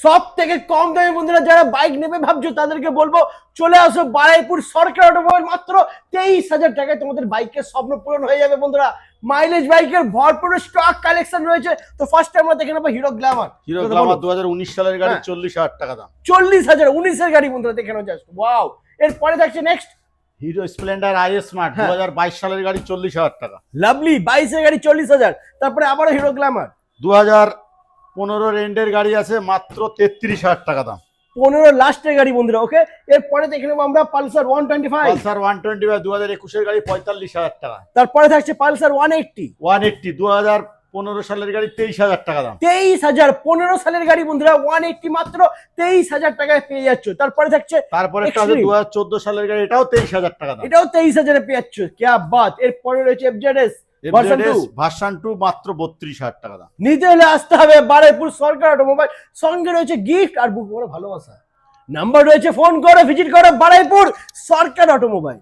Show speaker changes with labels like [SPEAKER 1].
[SPEAKER 1] সব থেকে কম দামে বন্ধুরা যারা বাইক নেবে ভাবছো তাদেরকে বলবো চলে আসো বারাইপুর সরকার অটোমোবাইল, মাত্র 23,000 টাকায় তোমাদের বাইকের স্বপ্ন পূরণ হয়ে যাবে বন্ধুরা। মাইলেজ বাইকের ভরপুর স্টক কালেকশন রয়েছে। তো ফার্স্ট আমরা দেখে নেবো হিরো গ্ল্যামার।
[SPEAKER 2] 2019 সালের গাড়ি, 40,000 টাকা দাম।
[SPEAKER 1] 40,000 19-এর গাড়ি বন্ধুরা, দেখে নাও জাস্ট ওয়াও। এরপরে থাকছে next
[SPEAKER 2] hero Splendor I smart, 2022 সালের গাড়ি, 40,000 টাকা।
[SPEAKER 1] লাভলি 22-এর গাড়ি 40,000। তারপরে আবারও হিরো গ্ল্যামার
[SPEAKER 2] 2015 রেন্ডের গাড়ি আছে, মাত্র 33,000 টাকা দাম।
[SPEAKER 1] 15 লাস্টের গাড়ি বন্ধুরা। ওকে, এরপরে দেখে নেবো আমরা পালসার 125।
[SPEAKER 2] পালসার 125 2021 গাড়ি, 45,000 টাকা।
[SPEAKER 1] তারপরে থাকছে পালসার 180
[SPEAKER 2] 2015 সালের গাড়ি, 23,000 টাকা দাম।
[SPEAKER 1] 23,000 15 সালের গাড়ি বন্ধুরা, 180 মাত্র 23,000 টাকায় পেয়ে যাচ্ছ। তারপরে থাকছে
[SPEAKER 2] তারপরে একটা আছে 2014 সালের গাড়ি, এটাও 23,000 টাকা দাম।
[SPEAKER 1] এটাও 23,000 এ পেয়ে যাচ্ছ। ক্যা বাত। এরপরে রয়েছে এফজেডএস
[SPEAKER 2] ভার্সন 2 মাত্র 32,000 টাকা দাম।
[SPEAKER 1] নিতে হলে আসতে হবে বারাইপুর সরকার অটোমোবাইল। সঙ্গে রয়েছে গিফট আর বুক করে ভালোবাসা। নাম্বার রয়েছে, ফোন করো, ভিজিট করো বারাইপুর সরকার অটোমোবাইল।